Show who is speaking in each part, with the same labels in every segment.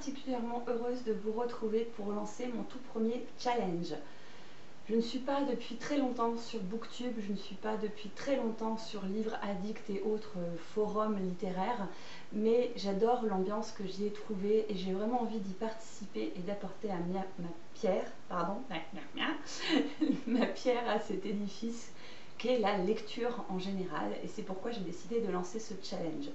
Speaker 1: particulièrement heureuse de vous retrouver pour lancer mon tout premier challenge. Je ne suis pas depuis très longtemps sur Booktube, je ne suis pas depuis très longtemps sur Livre Addict et autres forums littéraires, mais j'adore l'ambiance que j'y ai trouvée et j'ai vraiment envie d'y participer et d'apporter ma pierre à cet édifice qu'est la lecture en général, et c'est pourquoi j'ai décidé de lancer ce challenge.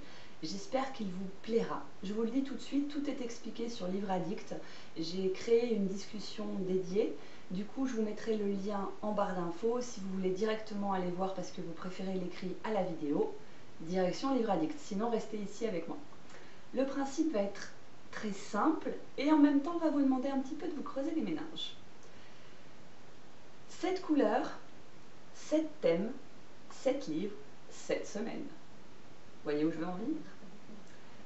Speaker 1: J'espère qu'il vous plaira. Je vous le dis tout de suite, tout est expliqué sur Livre Addict. J'ai créé une discussion dédiée. Du coup, je vous mettrai le lien en barre d'infos si vous voulez directement aller voir parce que vous préférez l'écrit à la vidéo. Direction Livre Addict, sinon restez ici avec moi. Le principe va être très simple et en même temps va vous demander un petit peu de vous creuser les méninges. 7 couleurs, 7 thèmes, 7 livres, 7 semaines. Voyez où je veux en venir?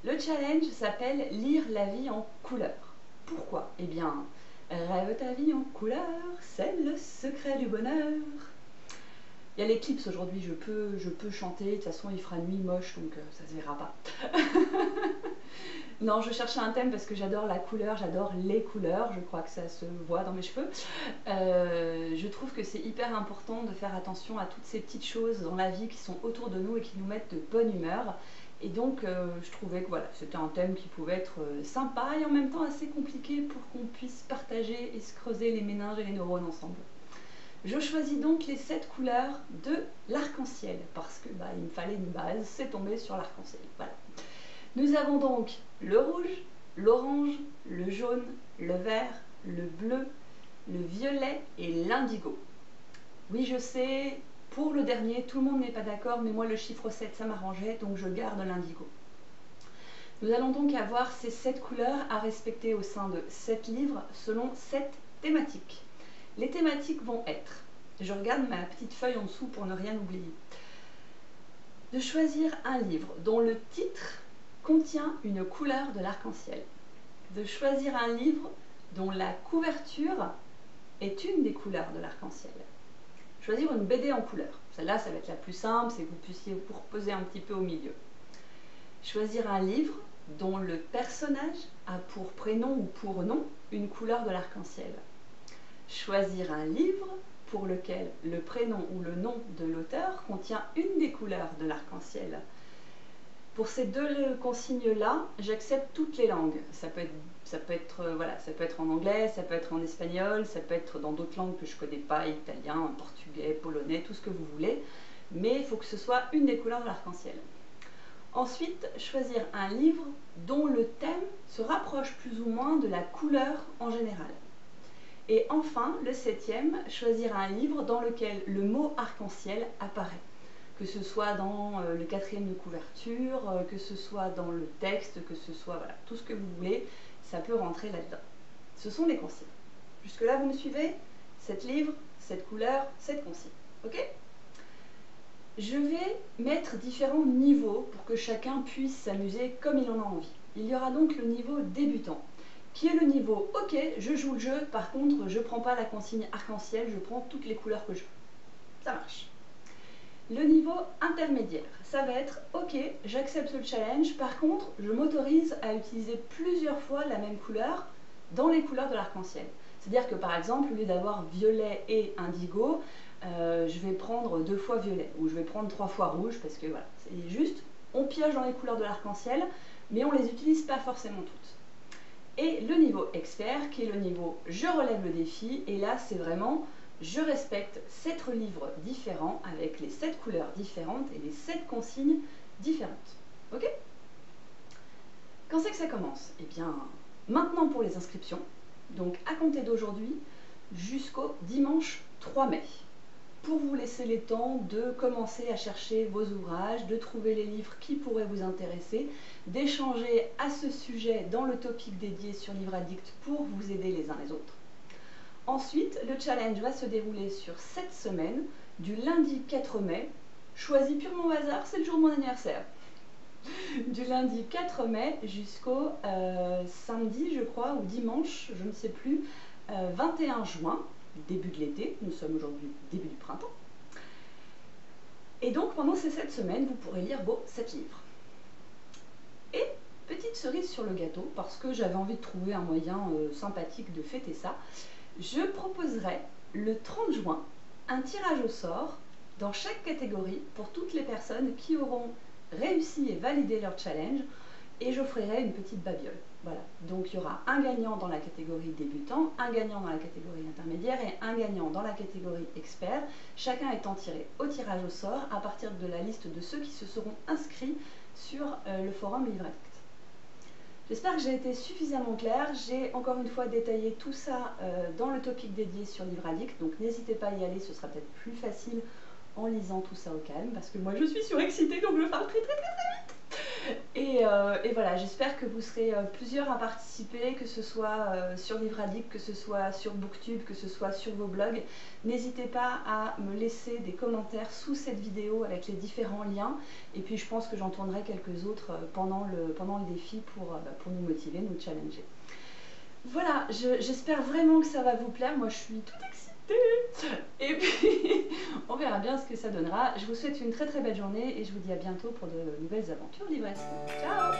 Speaker 1: Le challenge s'appelle « Lire la vie en couleur ». Pourquoi? Eh bien, rêve ta vie en couleur, c'est le secret du bonheur. Il y a l'éclipse aujourd'hui, je peux chanter, de toute façon il fera nuit moche, donc ça se verra pas. Non, je cherchais un thème parce que j'adore la couleur, j'adore les couleurs, je crois que ça se voit dans mes cheveux. Je trouve que c'est hyper important de faire attention à toutes ces petites choses dans la vie qui sont autour de nous et qui nous mettent de bonne humeur. Et donc je trouvais que voilà, c'était un thème qui pouvait être sympa et en même temps assez compliqué pour qu'on puisse partager et se creuser les méninges et les neurones ensemble. Je choisis donc les 7 couleurs de l'arc-en-ciel parce que il me fallait une base, c'est tombé sur l'arc-en-ciel. Voilà. Nous avons donc le rouge, l'orange, le jaune, le vert, le bleu, le violet et l'indigo. Oui, je sais, pour le dernier, tout le monde n'est pas d'accord, mais moi le chiffre 7 ça m'arrangeait, donc je garde l'indigo. Nous allons donc avoir ces 7 couleurs à respecter au sein de 7 livres selon 7 thématiques. Les thématiques vont être, je regarde ma petite feuille en dessous pour ne rien oublier, de choisir un livre dont le titre contient une couleur de l'arc-en-ciel, de choisir un livre dont la couverture est une des couleurs de l'arc-en-ciel, choisir une BD en couleur, celle-là ça va être la plus simple, c'est que vous puissiez vous reposer un petit peu au milieu, choisir un livre dont le personnage a pour prénom ou pour nom une couleur de l'arc-en-ciel, choisir un livre pour lequel le prénom ou le nom de l'auteur contient une des couleurs de l'arc-en-ciel. Pour ces deux consignes-là, j'accepte toutes les langues. Ça peut être en anglais, ça peut être en espagnol, ça peut être dans d'autres langues que je ne connais pas, italien, portugais, polonais, tout ce que vous voulez. Mais il faut que ce soit une des couleurs de l'arc-en-ciel. Ensuite, choisir un livre dont le thème se rapproche plus ou moins de la couleur en général. Et enfin, le 7e, choisir un livre dans lequel le mot arc-en-ciel apparaît. Que ce soit dans le 4e de couverture, que ce soit dans le texte, que ce soit voilà, tout ce que vous voulez, ça peut rentrer là-dedans. Ce sont les consignes. Jusque-là, vous me suivez? 7 livres, 7 couleurs, 7 consignes. Ok? Je vais mettre différents niveaux pour que chacun puisse s'amuser comme il en a envie. Il y aura donc le niveau débutant, qui est le niveau « Ok, je joue le jeu, par contre, je ne prends pas la consigne arc-en-ciel, je prends toutes les couleurs que je veux. » Ça marche. Le niveau intermédiaire, ça va être « Ok, j'accepte le challenge, par contre, je m'autorise à utiliser plusieurs fois la même couleur dans les couleurs de l'arc-en-ciel. » C'est-à-dire que par exemple, au lieu d'avoir violet et indigo, je vais prendre 2 fois violet, ou je vais prendre 3 fois rouge, parce que voilà, c'est juste, on pioche dans les couleurs de l'arc-en-ciel, mais on ne les utilise pas forcément toutes. Et le niveau expert, qui est le niveau « Je relève le défi », et là c'est vraiment « Je respecte 7 livres différents avec les 7 couleurs différentes et les 7 consignes différentes ». Ok? Quand c'est que ça commence? Eh bien, maintenant pour les inscriptions, donc à compter d'aujourd'hui jusqu'au dimanche 3 mai. Pour vous laisser le temps de commencer à chercher vos ouvrages, de trouver les livres qui pourraient vous intéresser, d'échanger à ce sujet dans le topic dédié sur Livre Addict pour vous aider les uns les autres. Ensuite, le challenge va se dérouler sur 7 semaines, du lundi 4 mai, choisi purement au hasard, c'est le jour de mon anniversaire, du lundi 4 mai jusqu'au samedi, je crois, ou dimanche, je ne sais plus, 21 juin, début de l'été, nous sommes aujourd'hui début du printemps. Et donc pendant ces 7 semaines, vous pourrez lire vos 7 livres. Et petit petite cerise sur le gâteau, parce que j'avais envie de trouver un moyen sympathique de fêter ça, je proposerai le 30 juin un tirage au sort dans chaque catégorie pour toutes les personnes qui auront réussi et validé leur challenge, et j'offrirai une petite babiole. Voilà, donc il y aura un gagnant dans la catégorie débutant, un gagnant dans la catégorie intermédiaire et un gagnant dans la catégorie expert, chacun étant tiré au tirage au sort à partir de la liste de ceux qui se seront inscrits sur le forum Livre Addict. J'espère que j'ai été suffisamment claire. J'ai encore une fois détaillé tout ça dans le topic dédié sur Livre Addict, donc n'hésitez pas à y aller, ce sera peut-être plus facile en lisant tout ça au calme, parce que moi je suis surexcitée, donc je parle très vite. Et voilà, j'espère que vous serez plusieurs à participer, que ce soit sur Livre Addict, que ce soit sur Booktube, que ce soit sur vos blogs. N'hésitez pas à me laisser des commentaires sous cette vidéo avec les différents liens. Et puis je pense que j'en tournerai quelques autres pendant le défi pour nous motiver, nous challenger. Voilà, j'espère vraiment que ça va vous plaire. Moi je suis toute excitée. Et puis, on verra bien ce que ça donnera. Je vous souhaite une très belle journée et je vous dis à bientôt pour de nouvelles aventures livresques. Ciao!